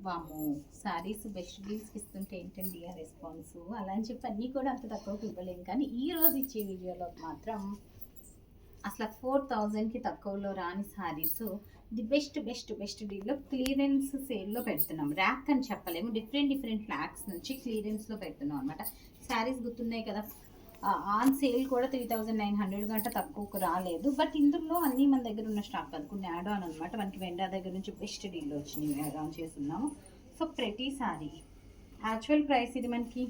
వాము శారీస్ బెస్ట్ డీల్స్కి ఇస్తుంటే ఏంటండి ఆ రెస్పాన్స్, అలా అని చెప్పి అన్నీ కూడా అంత తక్కువకి ఇవ్వలేము. కానీ ఈ రోజు ఇచ్చే వీడియోలో మాత్రం అసలు 4000కి తక్కువలో రాని శారీస్ ది బెస్ట్ డీల్లో క్లియరెన్స్ సేల్లో పెడుతున్నాం. ర్యాక్ అని చెప్పలేము, డిఫరెంట్ ర్యాక్స్ నుంచి క్లియరెన్స్లో పెడుతున్నాం అనమాట. శారీస్ గుర్తున్నాయి కదా, ఆన్ సేల్ కూడా 3900 గంట తక్కువకు రాలేదు. బట్ ఇందులో అన్నీ మన దగ్గర ఉన్న స్టాక్ కాదు, కొన్ని యాడ్ ఆన్ అనమాట. మనకి వెండా దగ్గర నుంచి బెస్ట్ డీల్ వచ్చినాయి, యాడ్ ఆన్ చేస్తున్నాము. సో ప్రతి సారీ యాక్చువల్ ప్రైస్ ఇది మనకి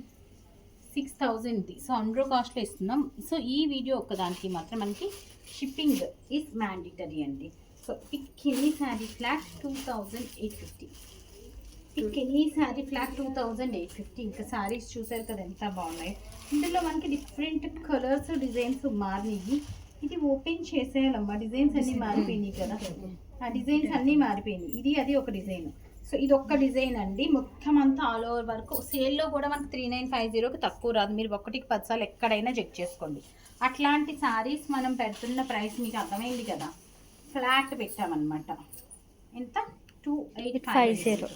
6000, సో అండర్ కాస్ట్లో ఇస్తున్నాం. సో ఈ వీడియో ఒక్కదానికి మాత్రం మనకి షిప్పింగ్ ఈజ్ మ్యాండేటరీ అండి. So pick any sari flat 2850, pick any sari flat 2850. ఇంకా శారీస్ చూసారు కదా ఎంత బాగున్నాయి. ఇందులో మనకి డిఫరెంట్ కలర్స్ డిజైన్స్ మారినాయి. ఇది ఓపెన్ చేసేయాలమ్మా, డిజైన్స్ అన్నీ మారిపోయినాయి కదా, ఆ డిజైన్స్ అన్నీ మారిపోయినాయి. ఇది అది ఒక డిజైన్. సో ఇది ఒక్క డిజైన్ అండి, మొత్తం అంతా ఆల్ ఓవర్ వరకు. సేల్లో కూడా మనకు 3950కి తక్కువ రాదు. మీరు 1కి 10 సార్లు ఎక్కడైనా చెక్ చేసుకోండి. అట్లాంటి శారీస్ మనం పెడుతున్న ప్రైస్ మీకు అర్థమైంది కదా, ఫ్లాట్ పెట్టామన్నమాట. ఎంత 2850.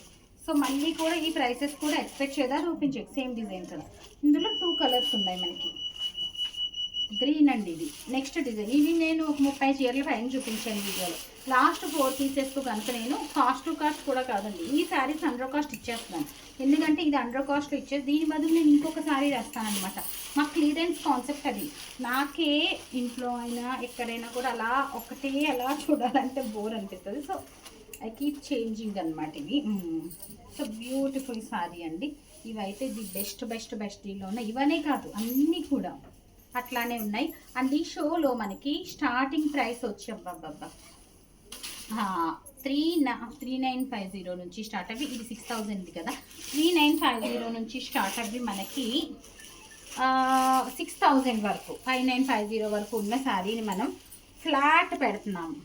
సో మళ్ళీ కూడా ఈ ప్రైసెస్ కూడా ఎక్స్పెక్ట్ చేద్దాం, చూపించే సేమ్ డిజైన్ కదా. ఇందులో 2 కలర్స్ ఉన్నాయి మనకి. గ్రీన్ అండి ఇది నెక్స్ట్ డిజైన్. ఇది నేను ఒక 30 చీరల పైన చూపించాను వీడియోలో. లాస్ట్ 4 పీసెస్కు కనుక నేను కాస్ట్ టు కాస్ట్ కూడా కాదండి, ఈ శారీస్ అండర్ కాస్ట్ ఇచ్చేస్తున్నాను. ఎందుకంటే ఇది అండర్ కాస్ట్లో ఇచ్చేది, దీని బదులు నేను ఇంకొక శారీ వేస్తానమాట. మా క్లియరెన్స్ కాన్సెప్ట్ అది. నాకే ఇంట్లో అయినా ఎక్కడైనా కూడా అలా ఒకటే అలా చూడాలంటే బోర్ అనిపిస్తుంది. సో ఐ కీప్ చేంజింగ్ అనమాట ఇవి. సో బ్యూటిఫుల్ శారీ అండి. ఇవైతే ది బెస్ట్ డీల్లో ఉన్నాయి. ఇవనే కాదు అన్నీ కూడా అట్లానే ఉన్నాయి. అండ్ ఈ షోలో మనకి స్టార్టింగ్ ప్రైస్ వచ్చి అబ్బాబ్బా 3950 నుంచి స్టార్ట్ అవి. ఇది 6000 కదా, 3950 నుంచి స్టార్ట్ అవి మనకి 6000 వరకు, 5950 వరకు ఉన్న శారీని మనం ఫ్లాట్ పెడుతున్నాము.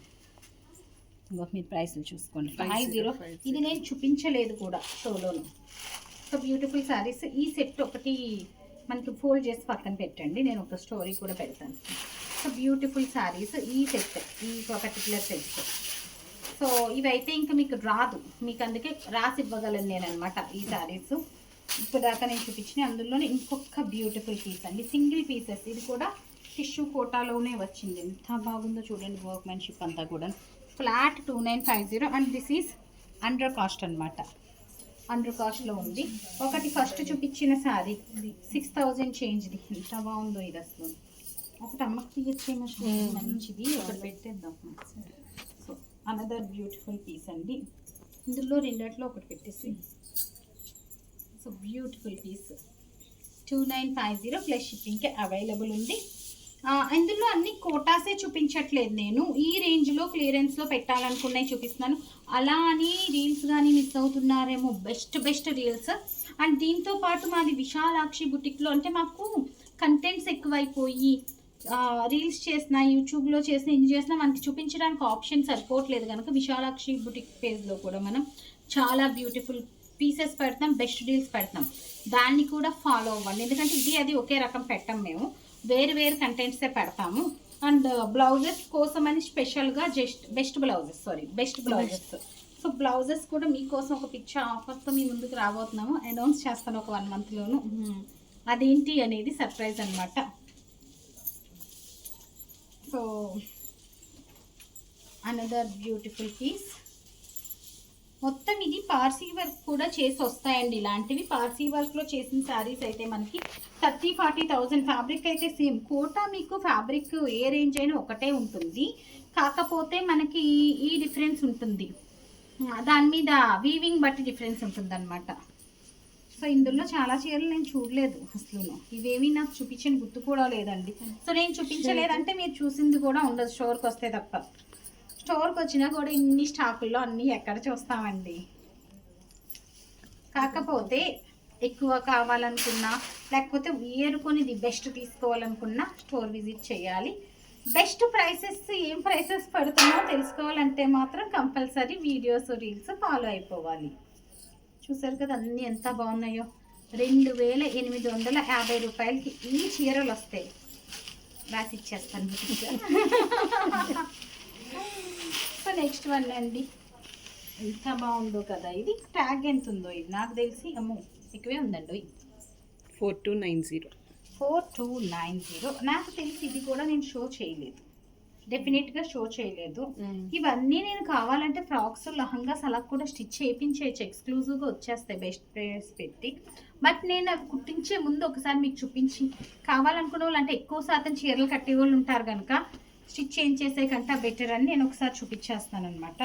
మీరు ప్రైస్లు చూసుకోండి. 50 ఇది నేను చూపించలేదు కూడా షోలోను. So beautiful saris. ఈ సెట్ ఒకటి మనకి ఫోల్డ్ చేసి పక్కన పెట్టండి, నేను ఒక స్టోరీ కూడా పెడతాను. సో బ్యూటిఫుల్ శారీస్ ఈ సెట్, ఈ పర్టికులర్ సెట్. సో ఇవైతే ఇంకా మీకు రాదు, మీకు అందుకే రాసి ఇవ్వగలను నేను అనమాట ఈ శారీస్. ఇప్పుడు దాకా నేను చూపించిన అందులోనే ఇంకొక బ్యూటిఫుల్ పీస్ అండి, సింగిల్ పీసెస్. ఇది కూడా టిష్యూ కోటాలోనే వచ్చింది, ఎంత బాగుందో చూడండి. వర్క్మెన్షిప్ అంతా కూడా flat 2950. And this is under cost అనమాట, అండర్ కాస్ట్లో ఉంది. ఒకటి ఫస్ట్ చూపించిన శారీ 6000 చేంజ్ది, ఎంత బాగుందో ఇది అసలు. ఒకటి అమ్మకి తీయచ్చేమో మంచిది, ఒకటి పెట్టేద్దాం. సో అనదర్ బ్యూటిఫుల్ పీస్ అండి, ఇందులో రెండిట్లో ఒకటి పెట్టేసి. సో బ్యూటిఫుల్ పీస్ 2950 ప్లస్ షిప్పింగ్కి అవైలబుల్ ఉంది. ఇందులో అన్ని కోటాసే చూపించట్లేదు నేను, ఈ రేంజ్లో క్లియరెన్స్లో పెట్టాలనుకున్నవి చూపిస్తున్నాను. అలా అని రీల్స్ కానీ మిస్ అవుతున్నారేమో, బెస్ట్ రీల్స్. అండ్ దీంతో పాటు మాది విశాలాక్షి బుటిక్లో, అంటే మాకు కంటెంట్స్ ఎక్కువైపోయి రీల్స్ చేసిన, యూట్యూబ్లో చేసిన, ఇది చేసినా మనకి చూపించడానికి ఆప్షన్ సరిపోవట్లేదు కనుక విశాలాక్షి బుటిక్ పేజ్లో కూడా మనం చాలా బ్యూటిఫుల్ పీసెస్ పెడతాం, బెస్ట్ డీల్స్ పెడతాం. దాన్ని కూడా ఫాలో అవ్వండి, ఎందుకంటే ఇది అది ఒకే రకం పెట్టాం, మేము వేరు కంటెంట్సే పెడతాము. అండ్ బ్లౌజెస్ కోసం అని స్పెషల్గా బెస్ట్ బ్లౌజెస్. సో బ్లౌజెస్ కూడా మీకోసం ఒక పిక్చర్ ఆఫర్తో మీ ముందుకు రాబోతున్నాము, అనౌన్స్ చేస్తాను ఒక 1 మంత్లోను. అదేంటి అనేది సర్ప్రైజ్ అనమాట. So another beautiful piece. మొత్తం ఇది పార్సీ వర్క్ కూడా చేసి వస్తాయండి. ఇలాంటివి పార్సీ వర్క్లో చేసిన శారీస్ అయితే మనకి 30-40,000. ఫ్యాబ్రిక్ అయితే సేమ్ కోటా, మీకు ఫ్యాబ్రిక్ ఏ రేంజ్ అయినా ఒకటే ఉంటుంది, కాకపోతే మనకి ఈ డిఫరెన్స్ ఉంటుంది, దాని మీద వీవింగ్ బట్టి డిఫరెన్స్ ఉంటుంది అనమాట. సో ఇందులో చాలా చీరలు నేను చూడలేదు అసలు, ఇవేవి నాకు చూపించిన గుర్తు కూడా లేదండి. సో నేను చూపించలేదంటే మీరు చూసింది కూడా ఉండదు స్టోర్కి వస్తే తప్ప. స్టోర్కి వచ్చినా కూడా ఇన్ని స్టాకుల్లో అన్నీ ఎక్కడ చూస్తామండి. కాకపోతే ఎక్కువ కావాలనుకున్నా, లేకపోతే ఏరుకొని ది బెస్ట్ తీసుకోవాలనుకున్నా స్టోర్ విజిట్ చేయాలి. బెస్ట్ ప్రైసెస్, ఏం ప్రైసెస్ పడుతుందో తెలుసుకోవాలంటే మాత్రం కంపల్సరీ వీడియోస్ రీల్స్ ఫాలో అయిపోవాలి. చూసారు కదా అన్నీ ఎంత బాగున్నాయో. 2850 రూపాయలకి ఈ చీరలు వస్తాయి. రాసి ఇచ్చేస్తాను. సో నెక్స్ట్ వన్ అండి, ఎంత బాగుందో కదా. ఇది ట్యాగ్ ఎంత ఉందో ఇది నాకు తెలిసి అమ్మో ఎక్కువే ఉందండి. 4290. 4290 నాకు తెలిసి ఇది కూడా నేను షో చేయలేదు, డెఫినెట్గా షో చేయలేదు. ఇవన్నీ నేను కావాలంటే ఫ్రాక్స్ లహంగాస్ అలా కూడా స్టిచ్ చేయించేయచ్చు, ఎక్స్క్లూజివ్గా వచ్చేస్తాయి బెస్ట్ ప్రైస్ పెట్టి. బట్ నేను అవి కుట్టించే ముందు ఒకసారి మీకు చూపించి, కావాలనుకునే వాళ్ళు అంటే ఎక్కువ శాతం చీరలు కట్టే వాళ్ళు ఉంటారు కనుక స్టిచ్ చేయించేసే కంటే బెటర్ అని నేను ఒకసారి చూపించేస్తాను అనమాట.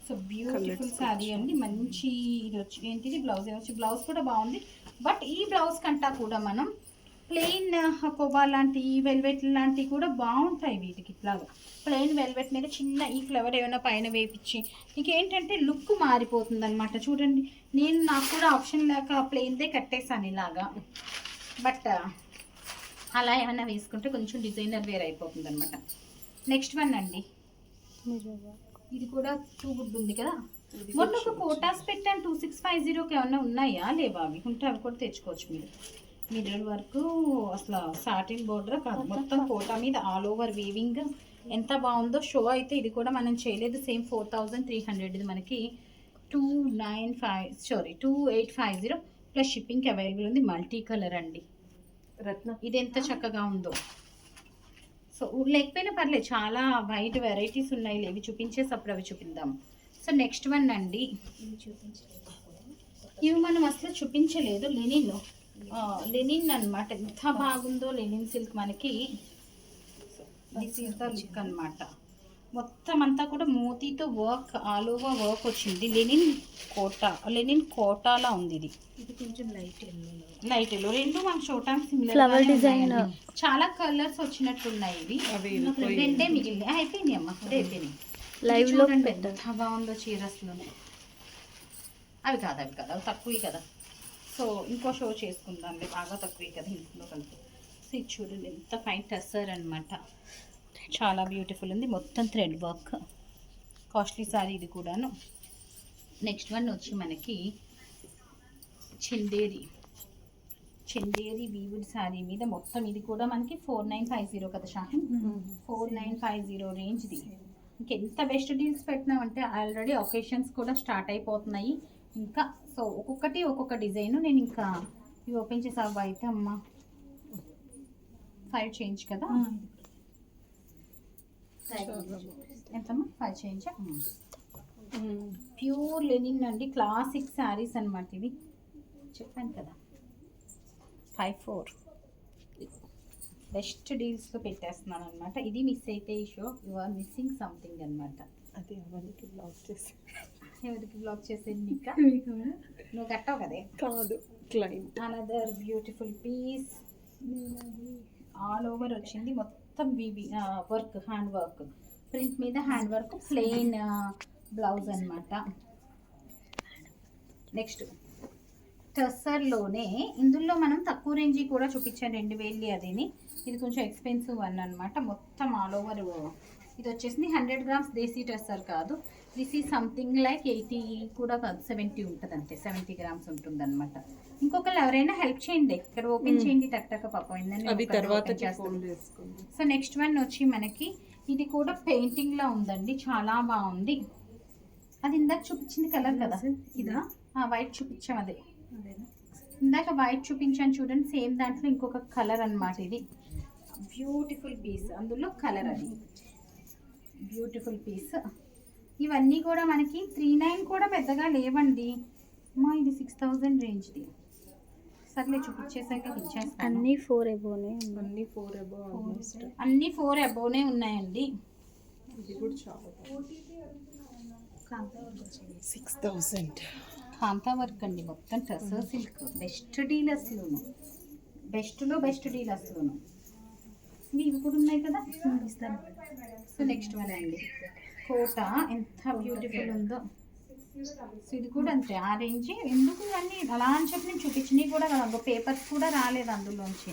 సో బ్యూటిఫుల్ శారీ అండి, మంచి ఇది వచ్చి ఏంటిది బ్లౌజ్ వచ్చి, బ్లౌజ్ కూడా బాగుంది. బట్ ఈ బ్లౌజ్ కంటా కూడా మనం ప్లెయిన్ కోబా లాంటి వెల్వెట్ లాంటివి కూడా బాగుంటాయి వీటికి. ఇట్లాగా ప్లెయిన్ వెల్వెట్ మీద చిన్న ఈ ఫ్లవర్ ఏమైనా పైన వేపించి మీకు ఏంటంటే లుక్ మారిపోతుంది అనమాట. చూడండి నాకు కూడా ఆప్షన్ లేక ప్లెయిన్దే కట్టేసాను ఇలాగా. బట్ అలా ఏమైనా వేసుకుంటే కొంచెం డిజైనర్ వేర్ అయిపోతుంది అనమాట. నెక్స్ట్ వన్ అండి, ఇది కూడా టూ గుడ్ ఉంది కదా. మొన్న ఒక కోటాస్ పెట్టాను 2650కి ఏమన్నా ఉన్నాయా లేవా? అవి ఉంటే అవి కూడా తెచ్చుకోవచ్చు మీరు. మిర్రర్ వర్క్ అసలు సాటిన్ బోర్డర్ కాదు, మొత్తం కోటా మీద ఆల్ ఓవర్ వీవింగ్ ఎంత బాగుందో. షో అయితే ఇది కూడా మనం చేయలేదు, సేమ్ 4300. ఇది మనకి 2850 ప్లస్ షిప్పింగ్కి అవైలబుల్ ఉంది. మల్టీ కలర్ అండి రత్న, ఇది ఎంత చక్కగా ఉందో. సో లేకపోయినా పర్లేదు, చాలా వైట్ వెరైటీస్ ఉన్నాయి. ఇవి చూపించేసప్పుడు అవి చూపిద్దాం. సో నెక్స్ట్ వన్ అండి, ఇవి మనం అసలు చూపించలేదు. లెనిన్ అనమాట, ఎంత బాగుందో లెనిన్ సిల్క్ మనకి. దిస్ ఈజ్ ద లుక్ అనమాట. మొత్తం అంతా కూడా మోతీతో వర్క్, ఆల్ ఓవర్ వర్క్ వచ్చింది. లెనిన్ కోటాలా ఉంది. ఇది కొంచెం లైట్ ఎల్లో రెండు మనం చూడటానికి సిమిలర్ డిజైన్. చాలా కలర్స్ వచ్చినట్టున్నాయి ఇవి. రెండే మిగిలినాయి, అయిపోయినాయి అమ్మ, అయిపోయినాయి. లైవ్ లో ఎంత బాగుందో చీరస్లోనే. అవి కాదు అవి తక్కువ కదా. సో ఇంకో షో చేసుకుందాం, బాగా తక్కువే కదా ఇంట్లో కలిపి. సో ఇది చూడండి ఎంత ఫైన్ టస్సర్ అనమాట, చాలా బ్యూటిఫుల్ ఉంది. మొత్తం థ్రెడ్ వర్క్, కాస్ట్లీ సారీ ఇది కూడాను. నెక్స్ట్ వన్ వచ్చి మనకి చందేరి వీవుడ్ శారీ మీద మొత్తం ఇది కూడా మనకి 4950 కదా షాహిన్, 4950 రేంజ్ది. ఇంకెంత బెస్ట్ డీల్స్ పెట్టినామంటే ఆల్రెడీ ఒకేషన్స్ కూడా స్టార్ట్ అయిపోతున్నాయి ఇంకా. సో ఒక్కొక్కటి ఒక్కొక్క డిజైన్. నేను ఇంకా ఇవి ఓపెన్ చేసావు అయితే అమ్మ 5 చేంజ్ కదా, ఎంతమ్మా 5 చేంజ్. ప్యూర్ లెనిన్ అండి, క్లాసిక్ శారీస్ అనమాట ఇవి. చెప్పాను కదా 54 బెస్ట్ డీల్స్లో పెట్టేస్తున్నాను అనమాట. ఇది మిస్ అయితే ఈ show you are missing something అనమాట. అది ఎవరికి బ్లాక్ చేసేది నీకు? నువ్వు కట్టావు కదే కాదు, client. Another beautiful piece, all over వచ్చింది మొత్తం వర్క్, హ్యాండ్ వర్క్, ప్రింట్ మీద హ్యాండ్ వర్క్, ప్లెయిన్ బ్లౌజ్ అనమాట. నెక్స్ట్ టస్సర్లోనే ఇందులో మనం తక్కువ రేంజ్ కూడా చూపించాను 2000 అదిని. ఇది కొంచెం ఎక్స్పెన్సివ్ వన్ అనమాట. మొత్తం ఆల్ ఓవర్ ఇది వచ్చేసింది 100 గ్రామ్స్ దేశీ టస్సర్ కాదు. దిస్ ఈ సంథింగ్ లైక్ 80 కూడా కాదు, 70 ఉంటుంది అంతే, 70 గ్రామ్స్ ఉంటుంది అనమాట. ఇంకొకరు ఎవరైనా హెల్ప్ చేయండి, ఇక్కడ ఓపెన్ చేయండి టక్ పాపం ఏంటంటే. సో నెక్స్ట్ వన్ వచ్చి మనకి ఇది కూడా పెయింటింగ్ లా ఉందండి, చాలా బాగుంది. అది ఇందాక చూపించింది కలర్ కదా, ఇదా వైట్ చూపించాం, అదే ఇందాక వైట్ చూపించాను చూడండి, సేమ్ దాంట్లో ఇంకొక కలర్ అనమాట. ఇది బ్యూటిఫుల్ పీస్, అందులో కలర్ అది బ్యూటిఫుల్ పీస్. ఇవన్నీ కూడా మనకి 39 కూడా పెద్దగా లేవండి మా, ఇది 6000 రేంజ్ది. సర్లే చూపించేసాక ఇచ్చేస్తాను. అన్ని 4 అబోనే ఉన్నాయండి. ఇది కూడా చాలా 6000 కాంతా వర్క్ అండి, మొత్తం టసర్ సిల్క్. బెస్ట్ డీలర్స్లోను, బెస్ట్లో బెస్ట్ డీలర్స్లోను ఇవి కూడా ఉన్నాయి కదా, ఇస్తాను. సో నెక్స్ట్ వన్ అండి, కోట ఎంత బ్యూటిఫుల్ ఉందో. సో ఇది కూడా అంతే ఆ రేంజ్. ఎందుకు అన్నీ అలా అని చెప్పి నేను చూపించినవి కూడా కదా, పేపర్స్ కూడా రాలేదు అందులోంచి.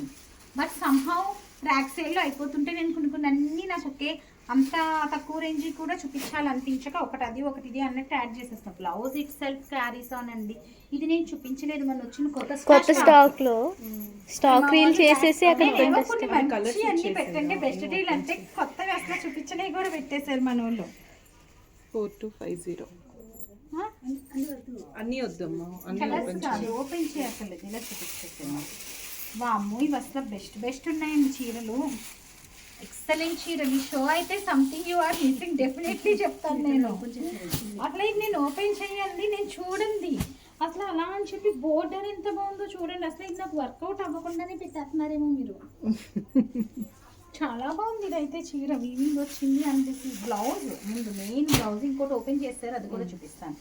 బట్ సంహౌ ర్యాక్ సేల్లో అయిపోతుంటే నేను కొన్ని అన్నీ నాకు ఒకే అంత తక్కువ రేంజ్ కూడా చూపించాలనిపించక ఒకటి అది ఒకటి ఇది అన్నట్టు యాడ్ చేసేస్తాను. Blouse it self carries on అండి. ఇది నేను చూపించలేదు, మన వచ్చిన కొత్త స్టాక్ లో స్టాక్ రీల్ చేసేసి అక్కడ అన్ని పెట్టండి. బెస్ట్ డీల్ అంటే కొత్తగా అసలు చూపించలేవి కూడా పెట్టేశారు మన వాళ్ళు. 4250 అన్నీ వద్దమ్మా, అన్నీ కలర్స్ ఓపెన్ కాదు, ఓపెన్ చేయక్కర్లేదు, ఇలా చూపిస్తున్నాను. వామ్మో ఇవి అసలు బెస్ట్ ఉన్నాయండి చీరలు, ఎక్సలెంట్ చీరలు. ఈ షో అయితే something you are missing definitely చెప్తాను నేను. అట్లా ఇది నేను ఓపెన్ చేయండి, నేను చూడండి అసలు అలా అని చెప్పి బోర్డర్ ఎంత బాగుందో చూడండి. అసలు ఇది నాకు వర్కౌట్ అవ్వకుండానే పెట్టేస్తున్నారేమో మీరు. చాలా బాగుంది ఇదైతే చీర, వీవింగ్ వచ్చింది అండ్ దిస్ ఇస్ బ్లౌజ్. ముందు మెయిన్ బ్లౌజ్ ఇంకోటి ఓపెన్ చేస్తారు, అది కూడా చూపిస్తాను.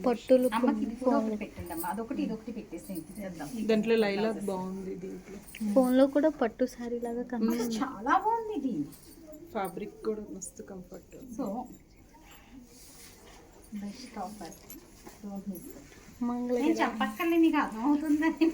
పట్టులు అమ్మకి ఇది కూడా ఒకటి పెట్టండి అమ్మ, అదొకటి ఇదొకటి పెట్టేస్తే చేద్దాం. దాంట్లో లైలాక్ బాగుంది, దీంట్లో ఫోన్ లో కూడా పట్టు సారీ లాగా అసలు చాలా బాగుంది ఇది. ఫ్యాబ్రిక్ కూడా మస్తు comfort. So best offer, don't miss. మంగళ నేను చెప్పక్కర్లే, నీకు అర్థమవుతుందని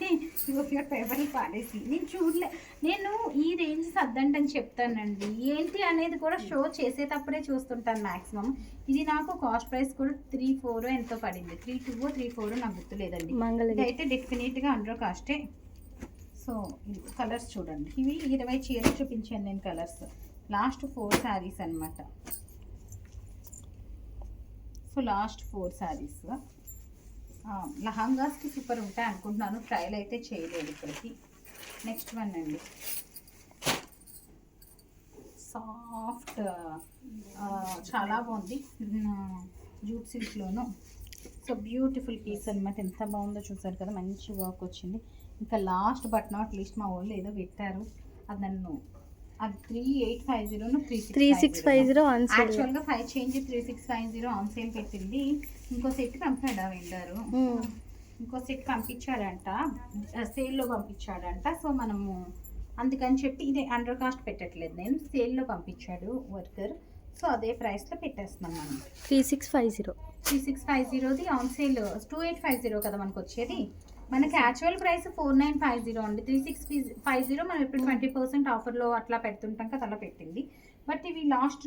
పేపర్లు పాడేసి నేను చూడలే. నేను ఈ రేంజ్ సర్దంటని చెప్తానండి, ఏంటి అనేది కూడా షో చేసేటప్పుడే చూస్తుంటాను మ్యాక్సిమం. ఇది నాకు కాస్ట్ ప్రైస్ కూడా 3,400 ఎంతో పడింది, 3,200 3,400 నాకు గుర్తులేదండి. ఇదైతే డెఫినెట్గా అండర్ కాస్టే. సో కలర్స్ చూడండి, ఇవి 20 చీరలు చూపించాను నేను కలర్స్, లాస్ట్ 4 శారీస్ అనమాట. సో లాస్ట్ 4 శారీస్ లహంగాస్కి సూపర్ ఉంటాయి అనుకుంటున్నాను, ట్రయల్ అయితే చేయలేదు ఇప్పటికి. నెక్స్ట్ వన్ అండి, సాఫ్ట్ చాలా బాగుంది, జూట్ సిల్క్లోను. సో బ్యూటిఫుల్ పీస్ అనమాట, ఎంత బాగుందో చూసారు కదా, మంచి వర్క్ వచ్చింది. ఇంకా లాస్ట్ బట్ నాట్ లీస్ట్ మా వాళ్ళు ఏదో పెట్టారు, అది నన్ను అది 3850 3650 ఆన్ సేల్. యాక్చువల్గా 5 చేంజ్ 3650 ఆన్ సేల్ పెట్టింది. ఇంకో సెట్ పంపాడా వెండారు, ఇంకో సెట్ పంపించాడంట, సేల్లో పంపించాడంట. సో మనము అందుకని చెప్పి ఇది అండర్ కాస్ట్ పెట్టట్లేదు, నేను సేల్లో పంపించాడు వర్కర్. సో అదే ప్రైస్లో పెట్టేస్తున్నాం మనం. 3650ది ఆన్ సేల్ 2850 కదా మనకు వచ్చేది. మనకి యాక్చువల్ ప్రైస్ 4950 అండి, 3650 మనం ఇప్పుడు 20% ఆఫర్లో అట్లా పెడుతుంటాం కదా, అలా పెట్టింది. బట్ ఇవి లాస్ట్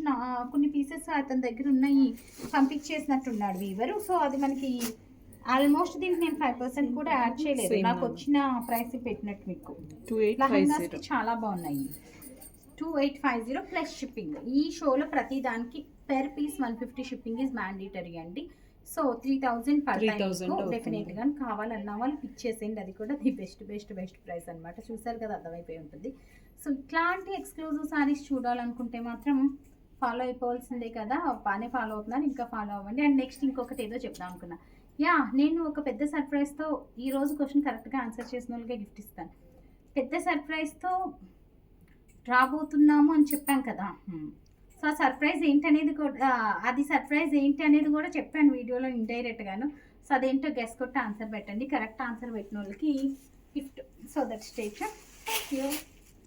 కొన్ని పీసెస్ అతని దగ్గర ఉన్నాయి, పంపించేసినట్టున్నాడు వీవరు. సో అది మనకి ఆల్మోస్ట్ దీనికి నేను 5% కూడా యాడ్ చేయలేదు, నాకు వచ్చిన ప్రైస్ పెట్టినట్టు. మీకు లహంగాస్కి చాలా బాగున్నాయి. 2850 ప్లస్ షిప్పింగ్. ఈ షోలో ప్రతి దానికి per piece 150 shipping is mandatory అండి. సో 3000 పడతాయి డెఫినెట్గా. కావాలన్న వాళ్ళు పిక్ చేసేయండి, అది కూడా ది బెస్ట్ ప్రైస్ అనమాట. చూసారు కదా, అర్థమైపోయి ఉంటుంది. సో ఇట్లాంటి ఎక్స్క్లూజివ్ సారీస్ చూడాలనుకుంటే మాత్రం ఫాలో అయిపోవాల్సిందే కదా, బాగానే ఫాలో అవుతున్నారు, ఇంకా ఫాలో అవ్వండి. అండ్ నెక్స్ట్ ఇంకొకటి ఏదో చెప్దాం అనుకున్నా, నేను ఒక పెద్ద సర్ప్రైజ్తో ఈ రోజు క్వశ్చన్ కరెక్ట్గా ఆన్సర్ చేసిన వాళ్ళకే గిఫ్ట్ ఇస్తాను. పెద్ద సర్ప్రైజ్తో రాబోతున్నాము అని చెప్పాం కదా, సో ఆ సర్ప్రైజ్ ఏంటనేది కూడా, అది సర్ప్రైజ్ ఏంటి అనేది కూడా చెప్పాను వీడియోలో ఇండైరెక్ట్గాను. సో అదేంటో గెస్ కొట్టి ఆన్సర్ పెట్టండి, కరెక్ట్ ఆన్సర్ పెట్టిన వాళ్ళకి gift. So that station. Thank you.